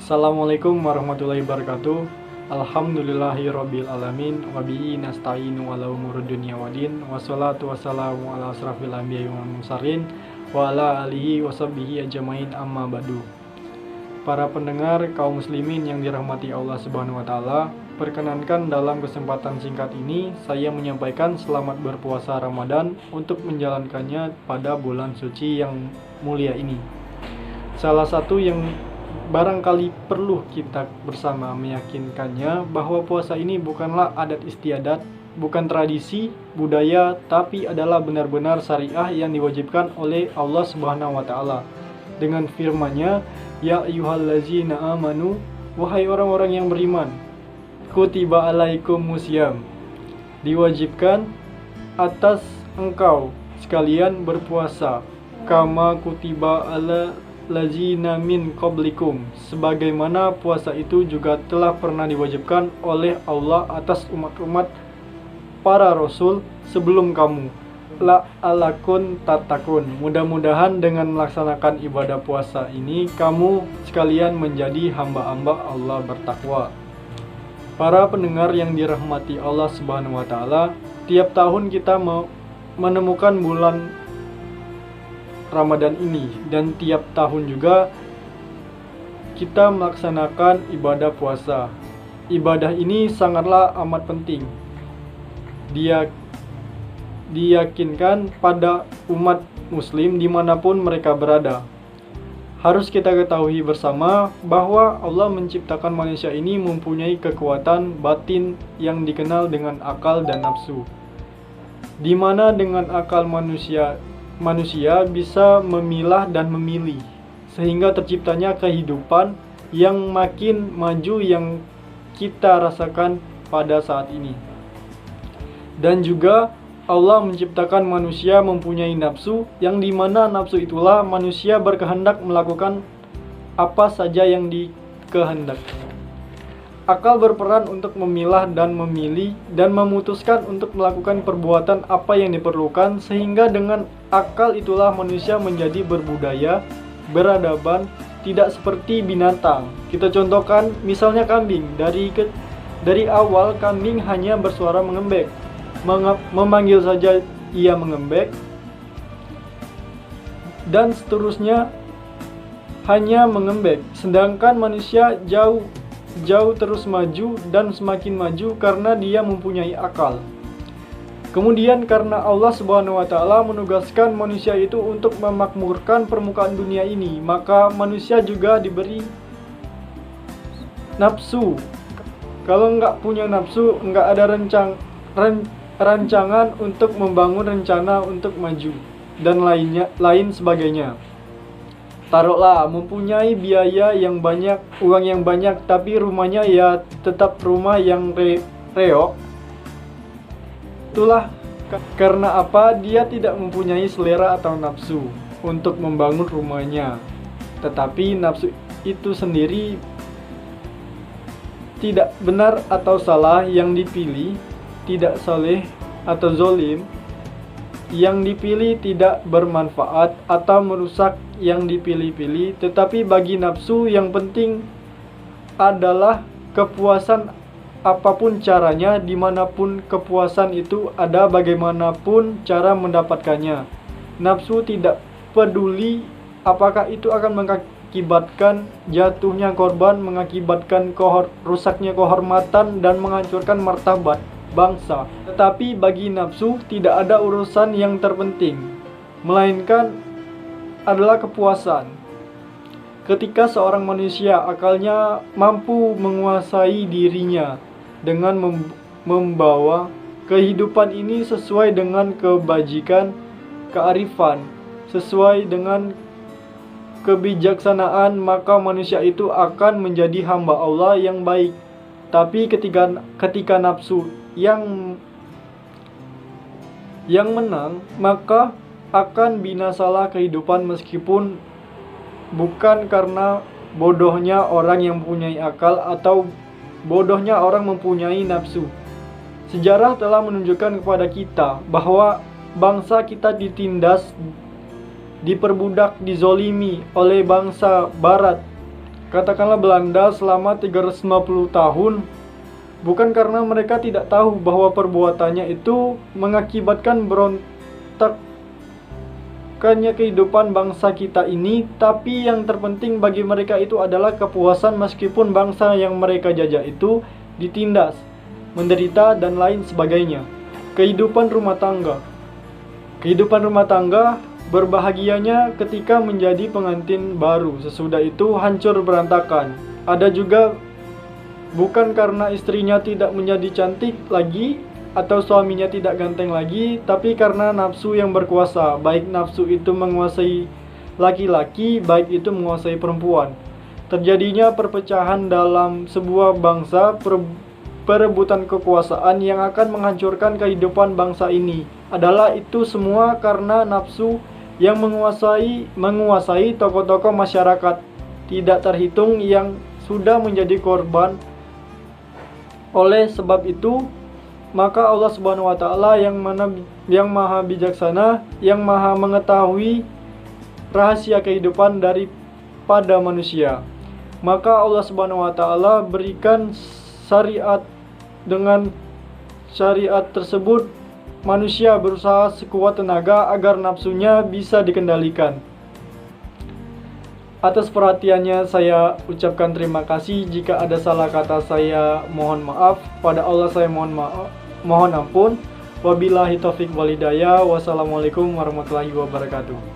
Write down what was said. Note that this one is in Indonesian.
Assalamualaikum warahmatullahi wabarakatuh. Alhamdulillahirabbil alamin wa bihi nasta'inu ala umuri dunya waddin. Wassalatu wassalamu ala asrafil anbiya'i wal mursalin wa ala alihi washabbihi ajmain amma ba'du. Para pendengar kaum muslimin yang dirahmati Allah Subhanahu wa taala, perkenankan dalam kesempatan singkat ini saya menyampaikan selamat berpuasa Ramadan untuk menjalankannya pada bulan suci yang mulia ini. Salah satu yang barangkali perlu kita bersama meyakinkannya bahwa puasa ini bukanlah adat istiadat, bukan tradisi, budaya, tapi adalah benar-benar syariah yang diwajibkan oleh Allah Subhanahu wa taala. Dengan firman-Nya, "Ya ayyuhallazina amanu", wahai orang-orang yang beriman, kutiba alaikumusiyam, diwajibkan atas engkau sekalian berpuasa, kama kutiba ala lazina min qablikum, sebagaimana puasa itu juga telah pernah diwajibkan oleh Allah atas umat-umat para rasul sebelum kamu, la'allakum tattaqun. Mudah-mudahan dengan melaksanakan ibadah puasa ini kamu sekalian menjadi hamba-hamba Allah bertakwa. Para pendengar yang dirahmati Allah Subhanahu wa taala, tiap tahun kita menemukan bulan Ramadan ini, dan tiap tahun juga kita melaksanakan ibadah puasa. Ibadah ini sangatlah amat penting. Diyakinkan pada umat muslim dimanapun mereka berada. Harus kita ketahui bersama bahwa Allah menciptakan manusia ini mempunyai kekuatan batin yang dikenal dengan akal dan nafsu, di mana dengan akal manusia bisa memilah dan memilih, sehingga terciptanya kehidupan yang makin maju yang kita rasakan pada saat ini. Dan juga Allah menciptakan manusia mempunyai nafsu, yang dimana nafsu itulah manusia berkehendak melakukan apa saja yang dikehendaki. Akal berperan untuk memilah dan memilih dan memutuskan untuk melakukan perbuatan apa yang diperlukan, sehingga dengan akal itulah manusia menjadi berbudaya, beradaban, tidak seperti binatang. Kita contohkan misalnya kambing. Dari awal kambing hanya bersuara mengembek, memanggil saja ia mengembek, dan seterusnya hanya mengembek. Sedangkan manusia jauh terus maju dan semakin maju karena dia mempunyai akal. Kemudian karena Allah Subhanahu wa taala menugaskan manusia itu untuk memakmurkan permukaan dunia ini, maka manusia juga diberi nafsu. Kalau nggak punya nafsu, nggak ada rancangan untuk membangun rencana untuk maju dan lain sebagainya. Taruhlah mempunyai biaya yang banyak, uang yang banyak, tapi rumahnya ya tetap rumah yang reok. Itulah karena apa? Dia tidak mempunyai selera atau nafsu untuk membangun rumahnya. Tetapi nafsu itu sendiri tidak benar atau salah yang dipilih, tidak saleh atau zolim yang dipilih, tidak bermanfaat atau merusak yang dipilih-pilih. Tetapi bagi nafsu yang penting adalah kepuasan apapun caranya, dimanapun kepuasan itu ada, bagaimanapun cara mendapatkannya. Nafsu tidak peduli apakah itu akan mengakibatkan jatuhnya korban, mengakibatkan rusaknya kehormatan dan menghancurkan martabat bangsa. Tetapi bagi nafsu tidak ada urusan yang terpenting, melainkan adalah kepuasan. Ketika seorang manusia akalnya mampu menguasai dirinya dengan membawa kehidupan ini sesuai dengan kebajikan, kearifan, sesuai dengan kebijaksanaan, maka manusia itu akan menjadi hamba Allah yang baik. Tapi ketika nafsu yang menang, maka akan binasalah kehidupan, meskipun bukan karena bodohnya orang yang mempunyai akal atau bodohnya orang mempunyai nafsu. Sejarah telah menunjukkan kepada kita bahwa bangsa kita ditindas, diperbudak, dizolimi oleh bangsa barat katakanlah Belanda selama 350 tahun, bukan karena mereka tidak tahu bahwa perbuatannya itu mengakibatkan berontakkannya kehidupan bangsa kita ini, tapi yang terpenting bagi mereka itu adalah kepuasan meskipun bangsa yang mereka jajah itu ditindas, menderita, dan lain sebagainya. Kehidupan rumah tangga. Kehidupan rumah tangga berbahagianya ketika menjadi pengantin baru, sesudah itu hancur berantakan. Ada juga bukan karena istrinya tidak menjadi cantik lagi atau suaminya tidak ganteng lagi, tapi karena nafsu yang berkuasa, baik nafsu itu menguasai laki-laki, baik itu menguasai perempuan. Terjadinya perpecahan dalam sebuah bangsa, perebutan kekuasaan yang akan menghancurkan kehidupan bangsa ini adalah itu semua karena nafsu yang menguasai tokoh-tokoh masyarakat, tidak terhitung yang sudah menjadi korban. Oleh sebab itu, maka Allah Subhanahu wa taala yang maha bijaksana, yang maha mengetahui rahasia kehidupan daripada manusia, maka Allah Subhanahu wa taala berikan syariat. Dengan syariat tersebut, manusia berusaha sekuat tenaga agar nafsunya bisa dikendalikan. Atas perhatiannya saya ucapkan terima kasih. Jika ada salah kata saya mohon maaf. Pada Allah saya mohon ampun. Wabillahi taufik wal hidayah. Wassalamualaikum warahmatullahi wabarakatuh.